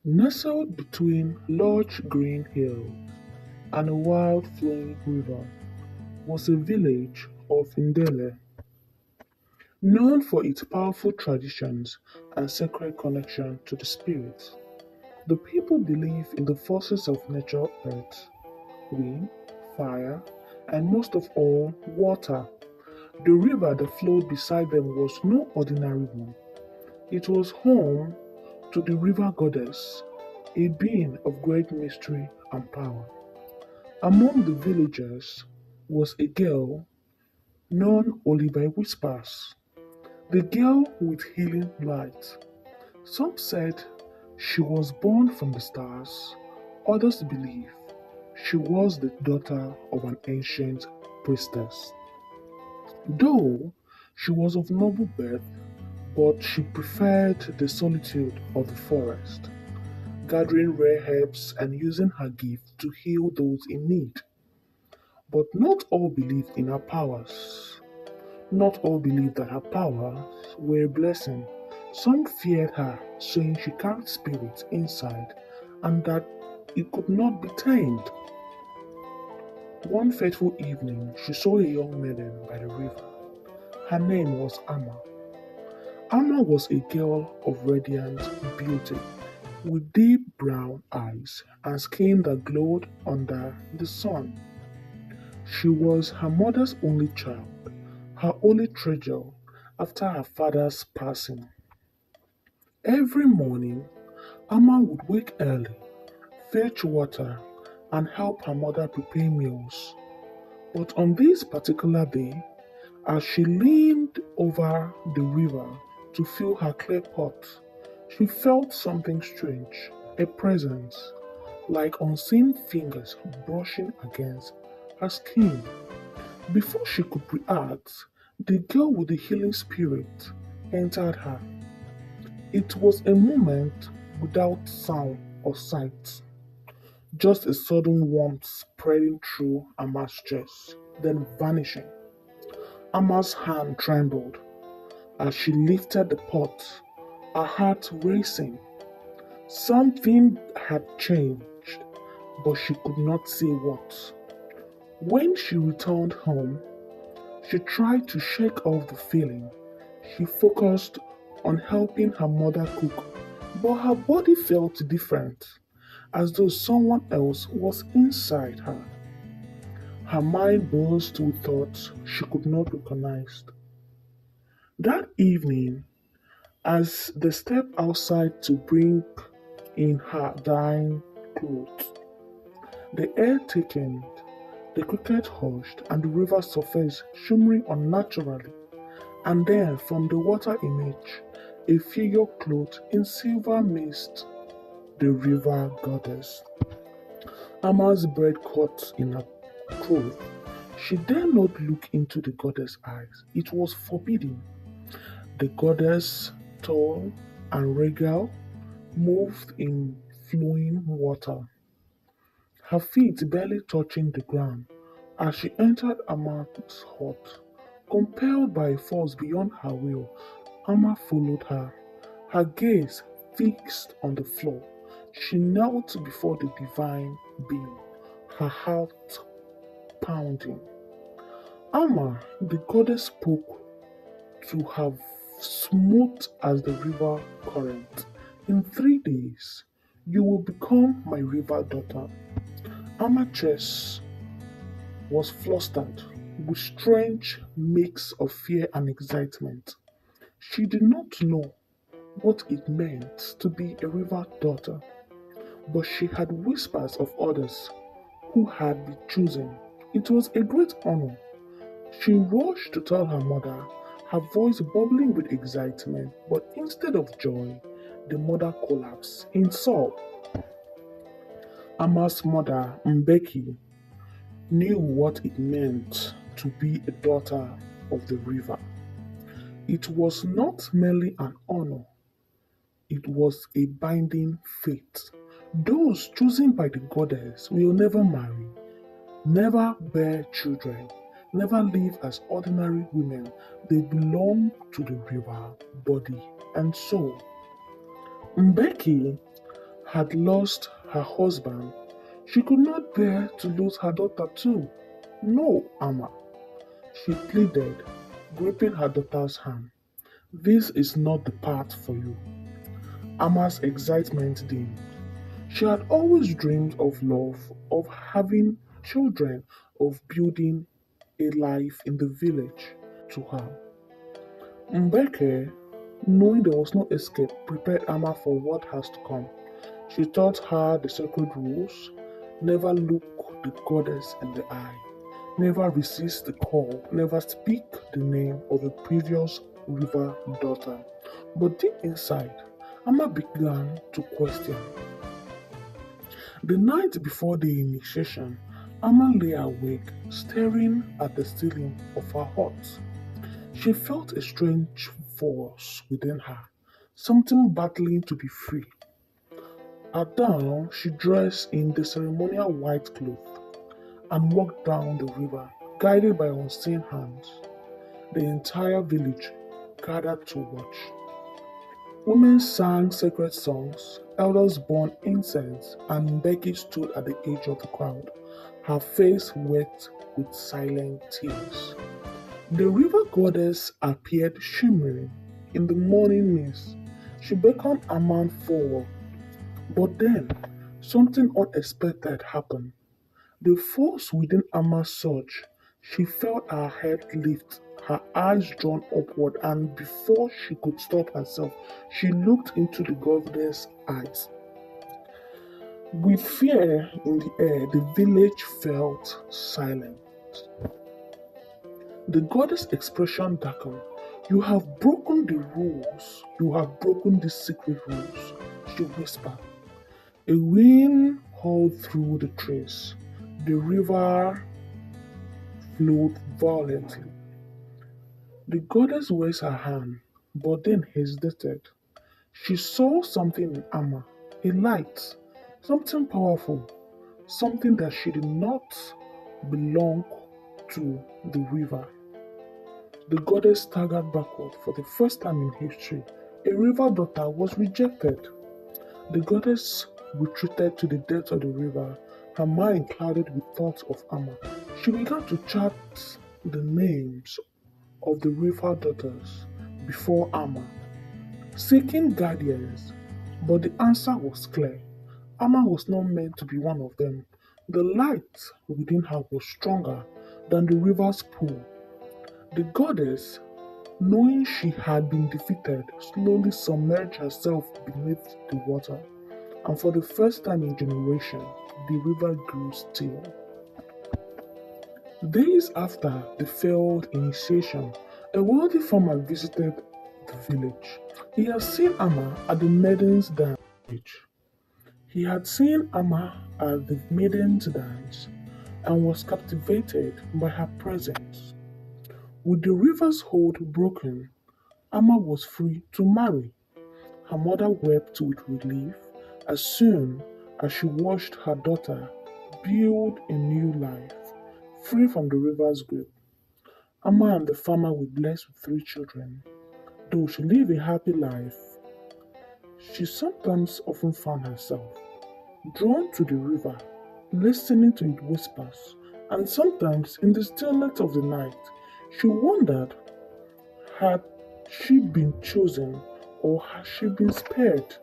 Nestled between large green hills and a wild flowing river was a village of Ndele, known for its powerful traditions and sacred connection to the spirits. The people believe in the forces of nature, earth, wind, fire, and most of all, water. The river that flowed beside them was no ordinary one. It was home to the river goddess, a being of great mystery and power. Among the villagers was a girl known only by whispers, the girl with healing light. Some said she was born from the stars, others believe she was the daughter of an ancient priestess. Though she was of noble birth, but she preferred the solitude of the forest, gathering rare herbs and using her gift to heal those in need. But not all believed in her powers. Not all believed that her powers were a blessing. Some feared her, saying she carried spirits inside and that it could not be tamed. One fateful evening, she saw a young maiden by the river. Her name was Amma. Amma was a girl of radiant beauty, with deep brown eyes and skin that glowed under the sun. She was her mother's only child, her only treasure after her father's passing. Every morning, Amma would wake early, fetch water, and help her mother prepare meals. But on this particular day, as she leaned over the river to fill her clay pot, she felt something strange, a presence, like unseen fingers brushing against her skin. Before she could react, the girl with the healing spirit entered her. It was a moment without sound or sight, just a sudden warmth spreading through Amma's chest, then vanishing. Amma's hand trembled as she lifted the pot, her heart racing. Something had changed, but she could not say what. When she returned home, she tried to shake off the feeling. She focused on helping her mother cook, but her body felt different, as though someone else was inside her. Her mind buzzed with thoughts she could not recognize. That evening, as they stepped outside to bring in her dying clothes, the air thickened, the cricket hushed, and the river surfaced, shimmering unnaturally. And then, from the water emerged a figure clothed in silver mist, the river goddess. Amma's breath caught in her throat. She dared not look into the goddess' eyes. It was forbidding. The goddess, tall and regal, moved in flowing water, her feet barely touching the ground. As she entered Amma's hut, compelled by a force beyond her will, Amma followed her, her gaze fixed on the floor. She knelt before the divine being, her heart pounding. Amma, the goddess, spoke to her smooth as the river current. In 3 days, you will become my river daughter. Amma's chest was flustered with strange mix of fear and excitement. She did not know what it meant to be a river daughter, but she had whispers of others who had been chosen. It was a great honor. She rushed to tell her mother, her voice bubbling with excitement, but instead of joy, the mother collapsed in sob. Amma's mother, Mbeki, knew what it meant to be a daughter of the river. It was not merely an honor, it was a binding fate. Those chosen by the goddess will never marry, never bear children, never live as ordinary women. They belong to the river, body and soul. Mbeki had lost her husband, she could not bear to lose her daughter too. No, Amma, she pleaded, gripping her daughter's hand. This is not the path for you. Amma's excitement dimmed. She had always dreamed of love, of having children, of building a life in the village to her. Mbeke, knowing there was no escape, prepared Amma for what has to come. She taught her the sacred rules: never look the goddess in the eye, never resist the call, never speak the name of a previous river daughter. But deep inside, Amma began to question. The night before the initiation, Amma lay awake, staring at the ceiling of her hut. She felt a strange force within her, something battling to be free. At dawn, she dressed in the ceremonial white cloth and walked down the river, guided by unseen hands. The entire village gathered to watch. Women sang sacred songs, elders burned incense, and Becky stood at the edge of the crowd, her face wet with silent tears. The river goddess appeared shimmering in the morning mist. She beckoned Aman forward, but then something unexpected happened. The force within Amma surged. She felt her head lift, her eyes drawn upward, and before she could stop herself, she looked into the goddess' eyes. With fear in the air, the village felt silent. The goddess' expression darkened. You have broken the rules. You have broken the secret rules, she whispered. A wind howled through the trees. The river flowed violently. The goddess raised her hand, but then hesitated. She saw something in Amma, a light, something powerful, something that she did not belong to the river. The goddess staggered backward for the first time in history. A river daughter was rejected. The goddess retreated to the depths of the river, her mind clouded with thoughts of Amma. She began to chant the names of the river daughters before Amma, seeking guardians, but the answer was clear. Amma was not meant to be one of them. The light within her was stronger than the river's pool. The goddess, knowing she had been defeated, slowly submerged herself beneath the water, and for the first time in generations, the river grew still. Days after the failed initiation, a wealthy farmer visited the village. He had seen Amma at the maiden's dance. He had seen Amma at the maiden's dance and was captivated by her presence. With the river's hold broken, Amma was free to marry. Her mother wept with relief as soon as she watched her daughter build a new life, free from the river's grip. Amma and the farmer were blessed with 3 children. Though she lived a happy life, she sometimes often found herself drawn to the river, listening to its whispers, and sometimes in the stillness of the night, she wondered, had she been chosen or had she been spared?